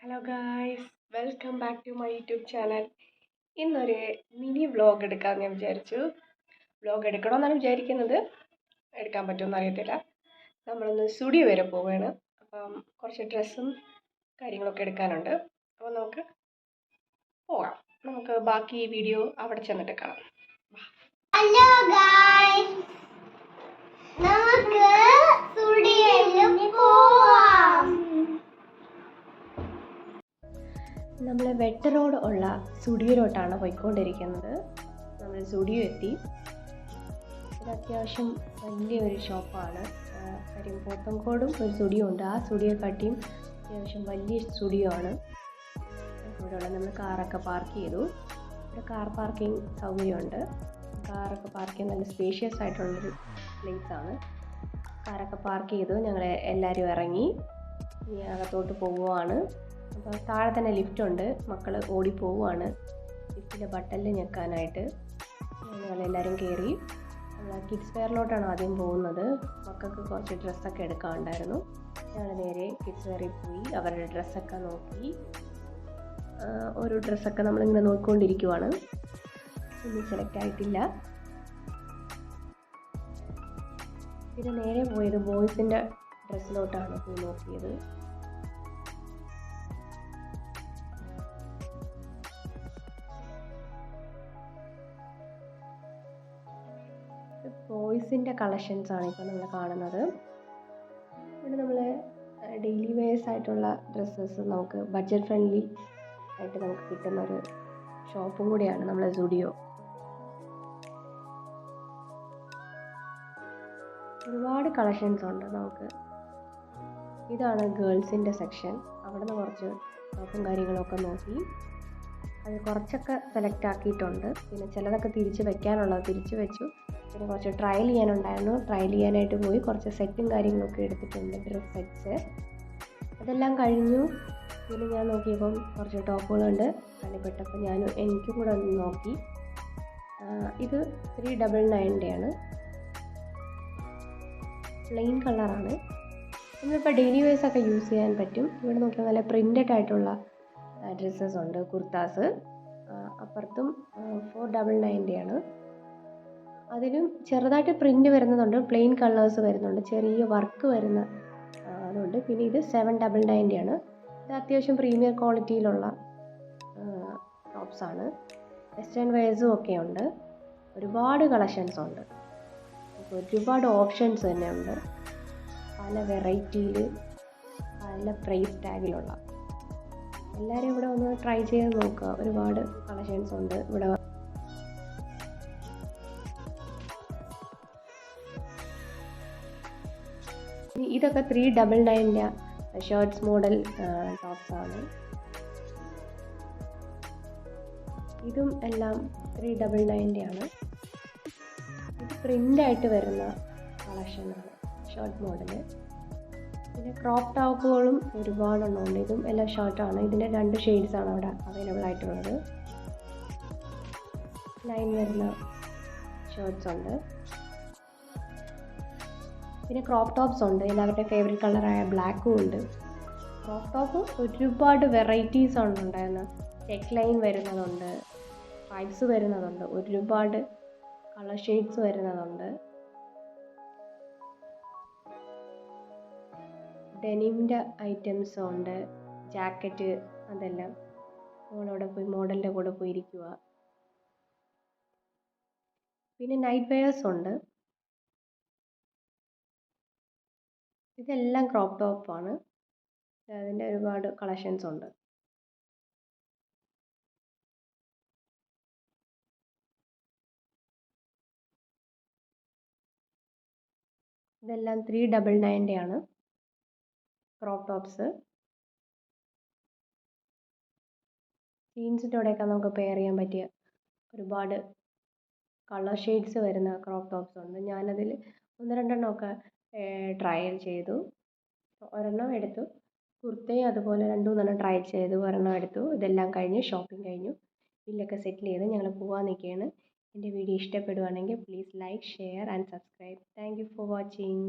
Hello guys, welcome back to my YouTube channel. ഇന്നൊരു mini vlog എടുക്കാമെന്ന് ഞാൻ വിചാരിച്ചു. വ്ലോഗ് എടുക്കണമെന്നാണ് വിചാരിക്കുന്നത്, എടുക്കാൻ പറ്റുമെന്ന് അറിയത്തില്ല. നമ്മളൊന്ന് സ്റ്റുഡിയോ വരെ പോവുകയാണ്. അപ്പം കുറച്ച് ഡ്രസ്സും കാര്യങ്ങളൊക്കെ എടുക്കാനുണ്ട്. അപ്പോൾ നമുക്ക് പോകാം. നമുക്ക് ബാക്കി വീഡിയോ അവിടെ ചെന്നിട്ട് കാണാം. ഹലോ ഗായ്സ്, നമുക്ക് സ്റ്റുഡിയോയിൽ പോവാം. നമ്മൾ വെട്ട റോഡ് ഉള്ള സ്റ്റുഡിയോയിലോട്ടാണ് പോയിക്കൊണ്ടിരിക്കുന്നത്. നമ്മൾ സ്റ്റുഡിയോ എത്തി. ഇത് അത്യാവശ്യം വലിയൊരു ഷോപ്പാണ്. കാര്യം പോത്തൻകോടും ഒരു സ്റ്റുഡിയോ ഉണ്ട്. ആ സ്റ്റുഡിയോ കാട്ടിയും അത്യാവശ്യം വലിയ സ്റ്റുഡിയോ ആണ്. ഇവിടെയുള്ള നമ്മൾ കാറൊക്കെ പാർക്ക് ചെയ്തു. ഇവിടെ കാർ പാർക്കിംഗ് സൗകര്യമുണ്ട്. കാറൊക്കെ പാർക്ക് ചെയ്യാൻ നല്ല സ്പേഷ്യസ് ആയിട്ടുള്ളൊരു പ്ലേസാണ്. കാറൊക്കെ പാർക്ക് ചെയ്തു. ഞങ്ങൾ എല്ലാവരും ഇറങ്ങി ഇനി അകത്തോട്ട് പോവുകയാണ്. അപ്പോൾ താഴെ തന്നെ ലിഫ്റ്റുണ്ട്. മക്കൾ ഓടിപ്പോവുകയാണ് ലിഫ്റ്റിലെ ബട്ടണിൽ ഞെക്കാനായിട്ട്. ഞങ്ങളെല്ലാവരും കയറി. നമ്മൾ കിഡ്സ് വെയറിലോട്ടാണ് ആദ്യം പോകുന്നത്. മക്കൾക്ക് കുറച്ച് ഡ്രസ്സൊക്കെ എടുക്കാനുണ്ടായിരുന്നു. ഞങ്ങൾ നേരെ കിഡ്സ് വെയറിൽ പോയി അവരുടെ ഡ്രസ്സൊക്കെ നോക്കി. ഓരോ ഡ്രസ്സൊക്കെ നമ്മളിങ്ങനെ നോക്കിക്കൊണ്ടിരിക്കുവാണ്. ഒന്നും സെലക്ട് ആയിട്ടില്ല. പിന്നെ നേരെ പോയത് ബോയ്സിൻ്റെ ഡ്രസ്സിലോട്ടാണ് പോയി നോക്കിയത്. ബോയ്സിൻ്റെ കളക്ഷൻസാണ് ഇപ്പോൾ നമ്മൾ കാണുന്നത്. ഇവിടെ നമ്മൾ ഡെയിലി വെയേഴ്സ് ആയിട്ടുള്ള ഡ്രസ്സസ് നമുക്ക് ബഡ്ജറ്റ് ഫ്രണ്ട്ലി ആയിട്ട് നമുക്ക് കിട്ടുന്നൊരു ഷോപ്പും കൂടിയാണ് നമ്മളെ സ്റ്റുഡിയോ. ഒരുപാട് കളക്ഷൻസ് ഉണ്ട് നമുക്ക്. ഇതാണ് ഗേൾസിൻ്റെ സെക്ഷൻ. അവിടെ നിന്ന് കുറച്ച് ടോപ്പും കാര്യങ്ങളൊക്കെ നോക്കി. അത് കുറച്ചൊക്കെ സെലക്ട് ആക്കിയിട്ടുണ്ട്. പിന്നെ ചിലതൊക്കെ തിരിച്ച് വെക്കാനുള്ളത് തിരിച്ച് വെച്ചു. പിന്നെ കുറച്ച് ട്രയൽ ചെയ്യാനുണ്ടായിരുന്നു. ട്രയൽ ചെയ്യാനായിട്ട് പോയി കുറച്ച് സെറ്റും കാര്യങ്ങളൊക്കെ എടുത്തിട്ടുണ്ട്, ഡ്രസ് സെറ്റ്സ്. അതെല്ലാം കഴിഞ്ഞു. പിന്നെ ഞാൻ നോക്കിയപ്പം കുറച്ച് ടോപ്പുകളുണ്ട്. കണ്ടിപ്പെട്ടപ്പോൾ എനിക്കും കൂടെ ഒന്ന് നോക്കി. ഇത് 399 ആണ്. പ്ലെയിൻ കളറാണ്. നമ്മളിപ്പോൾ ഡെയിലി വെയേഴ്സൊക്കെ യൂസ് ചെയ്യാൻ പറ്റും. ഇവിടെ നോക്കിയാൽ നല്ല പ്രിൻ്റഡ് ആയിട്ടുള്ള ഡ്രസ്സസ് ഉണ്ട്, കുർത്താസ്. അപ്പുറത്തും 499 ആണ്. അതിലും ചെറുതായിട്ട് പ്രിൻ്റ് വരുന്നതുണ്ട്, പ്ലെയിൻ കളേഴ്സ് വരുന്നുണ്ട്, ചെറിയ വർക്ക് വരുന്ന അതുണ്ട്. പിന്നെ ഇത് 799 ആണ്. ഇത് അത്യാവശ്യം പ്രീമിയർ ക്വാളിറ്റിയിലുള്ള ടോപ്സാണ്. വെസ്റ്റേൺ വെയേഴ്സും ഒക്കെ ഉണ്ട്. ഒരുപാട് കളക്ഷൻസ് ഉണ്ട്. ഒരുപാട് ഓപ്ഷൻസ് തന്നെ ഉണ്ട്. പല വെറൈറ്റിയിൽ പല പ്രൈസ് ടാഗിലുള്ള. എല്ലാവരും ഇവിടെ ഒന്ന് ട്രൈ ചെയ്ത് നോക്കുക. ഒരുപാട് കളക്ഷൻസ് ഉണ്ട് ഇവിടെ. ഇതൊക്കെ 399 ഷർട്ട്സ് മോഡൽ ടോപ്സാണ്. ഇതും എല്ലാം 399 ആണ്. ഇത് പ്രിൻ്റായിട്ട് വരുന്ന കളക്ഷനാണ്, ഷർട്ട് മോഡല്. പിന്നെ ക്രോപ്പ് ടോപ്പുകളും ഒരുപാടെണ്ണമുണ്ട്. ഇതും എല്ലാം ഷർട്ടാണ്. ഇതിൻ്റെ 2 ഷെയ്ഡ്സാണ് അവിടെ അവൈലബിൾ ആയിട്ടുള്ളത്. ലൈൻ വരുന്ന ഷർട്ട്സ് ഉണ്ട്. പിന്നെ ക്രോപ്പ് ടോപ്സ് ഉണ്ട്. എല്ലാവരുടെ ഫേവറേറ്റ് കളറായ ബ്ലാക്കും ഉണ്ട്. ക്രോപ്പ് ടോപ്പ് ഒരുപാട് വെറൈറ്റീസ് ആണ് ഉണ്ടായിരുന്നത്. നെക്ക് ലൈൻ വരുന്നതുണ്ട്, പൈപ്സ് വരുന്നതുണ്ട്, ഒരുപാട് കളർ ഷെയ്ഡ്സ് വരുന്നതുണ്ട്. ഡെനിമിൻ്റെ ഐറ്റംസും ഉണ്ട്, ജാക്കറ്റ്. അതെല്ലാം നമ്മളവിടെ പോയി മോഡലിൻ്റെ കൂടെ പോയി ഇരിക്കുക. പിന്നെ നൈറ്റ് വെയേഴ്സ് ഉണ്ട്. ഇതെല്ലാം ക്രോപ്പ് ടോപ്പാണ്. അതിൻ്റെ ഒരുപാട് കളക്ഷൻസ് ഉണ്ട്. ഇതെല്ലാം 399 ആണ് ക്രോപ്പ് ടോപ്സ്. ജീൻസിൻ്റെ കൂടെയൊക്കെ നമുക്ക് പെയർ ചെയ്യാൻ പറ്റിയ ഒരുപാട് കളർ ഷെയ്ഡ്സ് വരുന്ന ക്രോപ്പ് ടോപ്സ് ഉണ്ട്. ഞാനതിൽ 1-2 ട്രയൽ ചെയ്തു. ഒരെണ്ണം എടുത്തു. കുർത്തയും അതുപോലെ 2-3 ട്രൈ ചെയ്തു, ഒരെണ്ണം എടുത്തു. ഇതെല്ലാം കഴിഞ്ഞ് ഷോപ്പിംഗ് കഴിഞ്ഞു. ബില്ലൊക്കെ സെറ്റിൽ ചെയ്ത് ഞങ്ങൾ പോകാൻ നിൽക്കുകയാണ്. എൻ്റെ വീഡിയോ ഇഷ്ടപ്പെടുവാണെങ്കിൽ please like, share and subscribe. Thank you for watching.